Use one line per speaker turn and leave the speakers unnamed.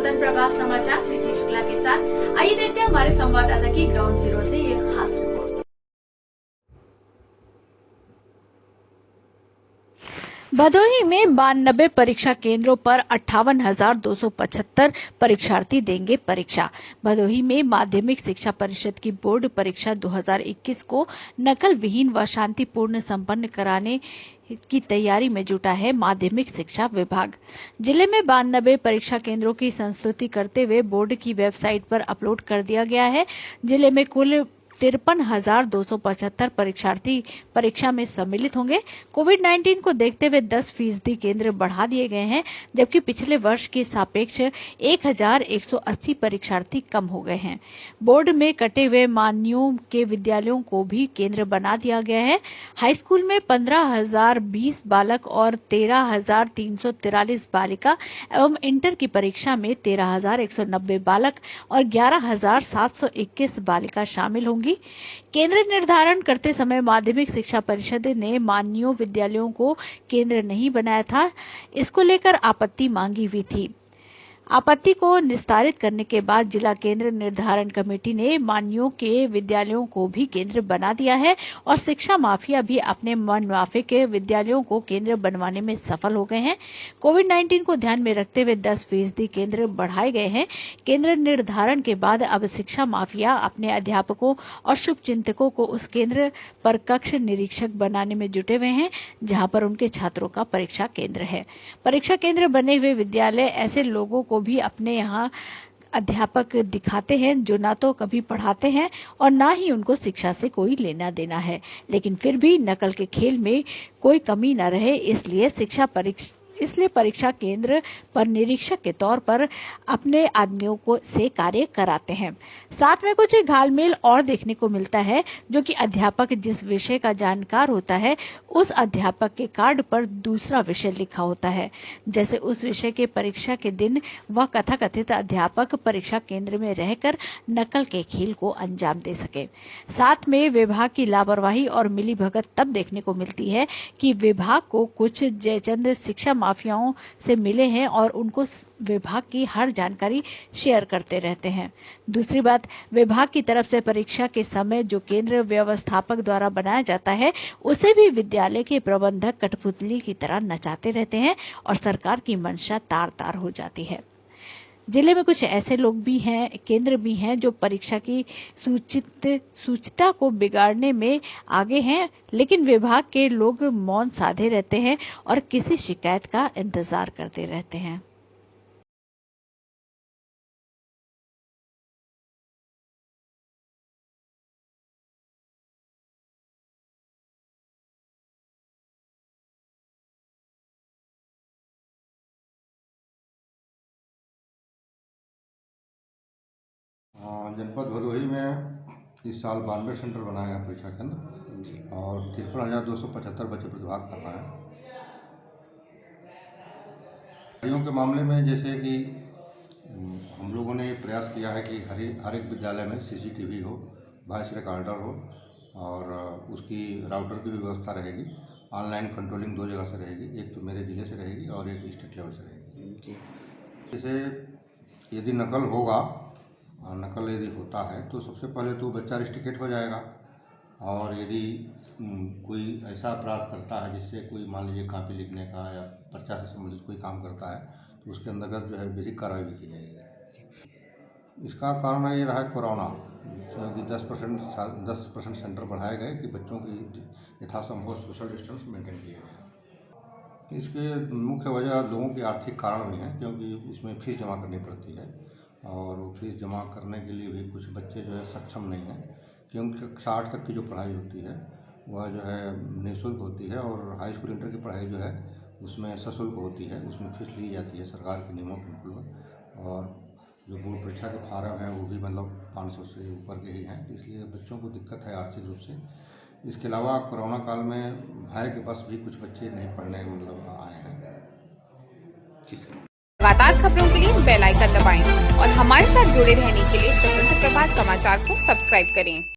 स्वतंत्र प्रभात समाचार प्रीति शुक्ला के साथ। आइए देखते हैं हमारे संवाददाता की ग्राउंड जीरो से ये खास रिपोर्ट। भदोही में 92 परीक्षा केंद्रों पर 58,275 परीक्षार्थी देंगे परीक्षा। भदोही में माध्यमिक शिक्षा परिषद की बोर्ड परीक्षा 2021 को नकल विहीन व शांतिपूर्ण संपन्न कराने की तैयारी में जुटा है माध्यमिक शिक्षा विभाग। जिले में 92 परीक्षा केंद्रों की संस्तुति करते हुए बोर्ड की वेबसाइट पर अपलोड कर दिया गया है। जिले में कुल 53,275 परीक्षार्थी परीक्षा में सम्मिलित होंगे। कोविड-19 को देखते हुए 10% केंद्र बढ़ा दिए गए हैं, जबकि पिछले वर्ष के सापेक्ष 1,180 परीक्षार्थी कम हो गए हैं। बोर्ड में कटे हुए मान्यों के विद्यालयों को भी केंद्र बना दिया गया है। हाई स्कूल में 15,020 बालक और 13,343 बालिका एवं इंटर की परीक्षा में 13,190 बालक और 11,721 बालिका शामिल होंगी। केंद्र निर्धारण करते समय माध्यमिक शिक्षा परिषद ने मान्यों विद्यालयों को केंद्र नहीं बनाया था। इसको लेकर आपत्ति मांगी हुई थी। आपत्ति को निस्तारित करने के बाद जिला केंद्र निर्धारण कमेटी ने मान्यों के विद्यालयों को भी केंद्र बना दिया है और शिक्षा माफिया भी अपने मनमाफिक के विद्यालयों को केंद्र बनवाने में सफल हो गए हैं। कोविड-19 को ध्यान में रखते हुए 10% केंद्र बढ़ाए गए हैं। केंद्र निर्धारण के बाद अब शिक्षा माफिया अपने अध्यापकों और शुभचिंतकों को उस केंद्र पर कक्ष निरीक्षक बनाने में जुटे हुए हैं, जहां पर उनके छात्रों का परीक्षा केंद्र है। परीक्षा केंद्र बने हुए विद्यालय ऐसे लोगों को भी अपने यहाँ अध्यापक दिखाते हैं जो ना तो कभी पढ़ाते हैं और ना ही उनको शिक्षा से कोई लेना देना है, लेकिन फिर भी नकल के खेल में कोई कमी न रहे, इसलिए परीक्षा केंद्र पर निरीक्षक के तौर पर अपने आदमियों को से कार्य कराते हैं। साथ में कुछ घालमेल और देखने को मिलता है, जो कि अध्यापक जिस विषय का जानकार होता है उस अध्यापक के कार्ड पर दूसरा विषय लिखा होता है, जैसे उस विषय के परीक्षा के दिन वह कथाकथित अध्यापक परीक्षा केंद्र में रहकर नकल के खेल को अंजाम दे सके। साथ में विभाग की लापरवाही और मिलीभगत तब देखने को मिलती है कि विभाग को कुछ जयचंद्र शिक्षा माफियाओं से मिले हैं और उनको विभाग की हर जानकारी शेयर करते रहते हैं। दूसरी बात, विभाग की तरफ से परीक्षा के समय जो केंद्र व्यवस्थापक द्वारा बनाया जाता है उसे भी विद्यालय के प्रबंधक कठपुतली की तरह नचाते रहते हैं और सरकार की मंशा तार तार हो जाती है। जिले में कुछ ऐसे लोग भी हैं, केंद्र भी हैं, जो परीक्षा की सूचिता को बिगाड़ने में आगे हैं, लेकिन विभाग के लोग मौन साधे रहते हैं और किसी शिकायत का इंतजार करते रहते हैं।
जनपद भदोही में इस साल 92 सेंटर बनाए गए परीक्षा केंद्र और 53,275 बच्चे प्रतिभाग कर रहे हैं। के मामले में जैसे कि हम लोगों ने प्रयास किया है कि हर एक विद्यालय में CCTV हो, वॉइस रिकॉर्डर हो और उसकी राउटर की भी व्यवस्था रहेगी। ऑनलाइन कंट्रोलिंग 2 जगह से रहेगी, एक तो मेरे ज़िले से रहेगी और एक स्टेट लेवल से रहेगी। जैसे यदि नकल यदि होता है तो सबसे पहले तो बच्चा रिस्ट्रिकेट हो जाएगा और यदि कोई ऐसा अपराध करता है जिससे कोई मान लीजिए कॉपी लिखने का या पर्चा से संबंधित कोई काम करता है तो उसके अंतर्गत जो है बेसिक कार्रवाई भी की जाएगी। इसका कारण ये रहा है कोरोना, कि 10% सेंटर बढ़ाए गए कि बच्चों की यथासंभव सोशल डिस्टेंस मेंटेन किया गया। इसके मुख्य वजह लोगों के आर्थिक कारण भी हैं, क्योंकि इसमें फीस जमा करनी पड़ती है और वो फीस जमा करने के लिए भी कुछ बच्चे जो है सक्षम नहीं हैं, क्योंकि 60 तक की जो पढ़ाई होती है वह जो है निःशुल्क होती है और हाई स्कूल इंटर की पढ़ाई जो है उसमें सशुल्क होती है, उसमें फीस ली जाती है सरकार के नियमों के अनुकूल। और जो बोर्ड परीक्षा के फार्म हैं वो भी मतलब 500 से ऊपर के ही हैं, तो इसलिए बच्चों को दिक्कत है आर्थिक रूप से। इसके अलावा कोरोना काल में भय के बस भी कुछ बच्चे नहीं पढ़ने मतलब आए हैं।
लगातार खबरों के लिए बेल आइकन दबाएं और हमारे साथ जुड़े रहने के लिए स्वतंत्र प्रभात समाचार को सब्सक्राइब करें।